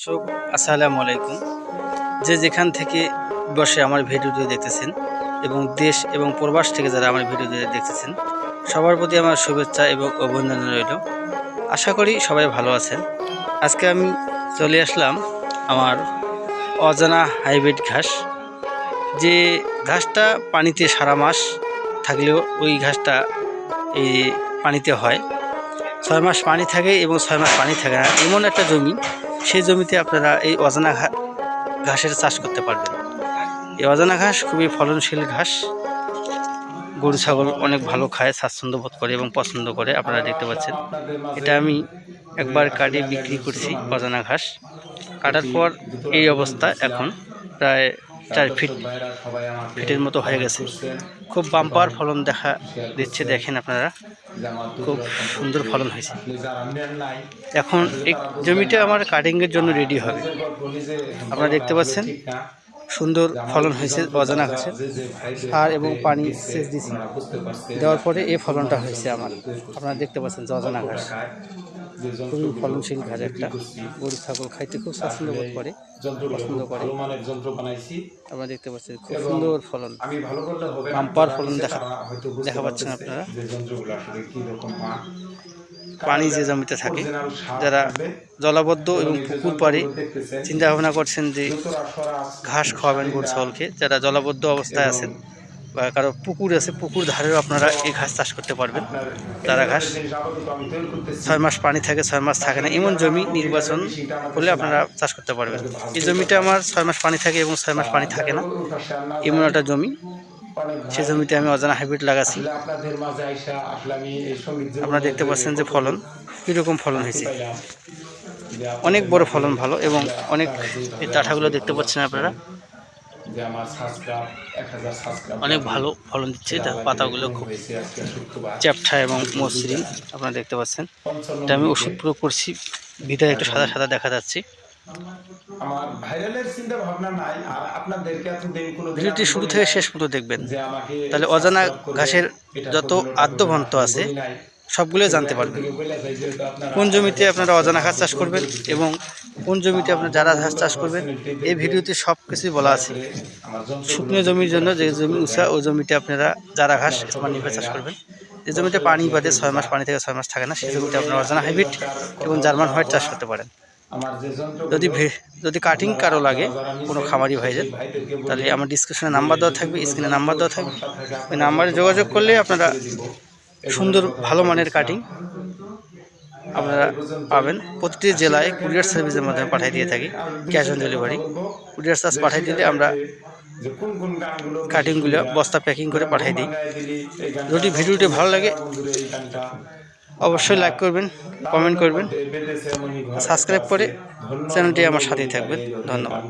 দর্শক আসসালামু আলাইকুম। যে যেখান থেকে বসে আমার ভিডিওটি দেখতেছেন এবং দেশ এবং প্রবাস থেকে যারা আমার ভিডিওটি দেখতেছেন সবার প্রতি আমার শুভেচ্ছা এবং অভিনন্দন রইল। আশা করি সবাই ভালো আছেন। আজকে আমি চলে আসলাম আমার অজানা হাইব্রিড ঘাস, যে ঘাসটা পানিতে সারা মাস থাকলেও ওই ঘাসটা এই পানিতে হয়। 6 মাস পানি থাকে এবং 6 মাস পানি থাকে না, এমন একটা জমি। সেই জমিতে আপনারা এই অজানা ঘাসের চাষ করতে পারবেন। এই অজানা ঘাস খুবই ফলনশীল ঘাস, গরু ছাগল অনেক ভালো খায়, স্বাচ্ছন্দ্য বোধ করে এবং পছন্দ করে। আপনারা দেখতে পাচ্ছেন, এটা আমি একবার কাটে বিক্রি করছি। অজানা ঘাস কাটার পর এই অবস্থা, এখন প্রায় 4 ফিটের মতো হয়ে গেছে। খুব বাম্পার ফলন দেখা দিচ্ছে, দেখেন আপনারা, খুব সুন্দর ফলন হয়েছে। এখন এই জমিটা আমার কাটিংয়ের জন্য রেডি হবে। আপনারা দেখতে পাচ্ছেন সুন্দর ফলন হয়েছে অজানা ঘাসের। সার এবং পানি সেচ দিছি, দেওয়ার পরে এই ফলনটা হয়েছে আমার। আপনারা দেখতে পাচ্ছেন যে অজানা ঘাস খুবই ফলনশীল ঘাস, একটা গরু ছাগল খাইতে খুব স্বাচ্ছন্দ্য বোধ করে, পছন্দ করে। আপনারা দেখতে পাচ্ছেন খুব সুন্দর ফলন, বাম্পার ফলন দেখা পাচ্ছেন আপনারা। পানি যে জমিতে থাকে, যারা জলাবদ্ধ এবং পুকুর পাড়ে চিন্তা ভাবনা করছেন যে ঘাস খাওয়াবেন গরু ছাগলকে, যারা জলাবদ্ধ অবস্থায় আছেন বা কারো পুকুর আছে, পুকুর ধারেও আপনারা এই ঘাস চাষ করতে পারবেন। তারা ঘাস 6 মাস পানি থাকে, 6 মাস থাকে না, এমন জমি নির্বাচন করলে আপনারা চাষ করতে পারবেন। এই জমিটা আমার 6 মাস পানি থাকে এবং 6 মাস পানি থাকে না, এমন একটা জমি। সেই জমিতে আমি অজানা হাইব্রিড লাগাচ্ছি। আপনারা দেখতে পাচ্ছেন যে ফলন কীরকম ফলন হয়েছে, অনেক বড় ফলন, ভালো। এবং অনেক এই ডাঁটাগুলো দেখতে পাচ্ছেন আপনারা, অনেক ভালো ফলন দিচ্ছে। পাতাগুলো খুব চ্যাপ্টা এবং মসৃণ, আপনারা দেখতে পাচ্ছেন। এটা আমি ওষুধ প্রয়োগ করছি, ভিতরে একটু সাদা সাদা দেখা যাচ্ছে। ভিডিওটি শুরু থেকে শেষ পর্যন্ত দেখবেন, তাহলে অজানা ঘাসের যত আদ্যভন্ত আছে সবগুলো জানতে পারবেন। কোন জমিতে আপনারা অজানা ঘাস চাষ করবেন এবং কোন জমিতে আপনারা জারা ঘাস চাষ করবেন, এই ভিডিওতে সব কিছুই বলা আছে। শুকনো জমির জন্য যে জমি উঁচা, ওই জমিতে আপনারা জারা ঘাস স্মানিভাবে চাষ করবেন। যে জমিতে পানি বাদে 6 মাস পানি থেকে 6 মাস থাকে না, সেই জমিতে আপনারা অজানা হাইব্রিড এবং জার্মান হোয়াইট চাষ করতে পারেন। যদি কাটিং কারো লাগে কোনো খামারি ভাইদের, তাহলে আমার ডিসক্রিপশনে নাম্বার দেওয়া থাকবে, স্ক্রিনে নাম্বার দেওয়া থাকবে। ওই নাম্বারে যোগাযোগ করলে আপনারা সুন্দর ভালো মানের কাটিং আপনারা পাবেন। প্রতিটি জেলায় কুরিয়ার সার্ভিসের মাধ্যমে পাঠিয়ে দিয়ে থাকি, cash on delivery. Courier charge পাঠিয়ে দিলে আমরা কাটিংগুলো বস্তা প্যাকিং করে পাঠিয়ে দিই। যদি ভিডিওটি ভালো লাগে অবশ্যই লাইক করবেন, কমেন্ট করবেন, সাবস্ক্রাইব করে চ্যানেলটি আমার সাথেই থাকবেন। ধন্যবাদ।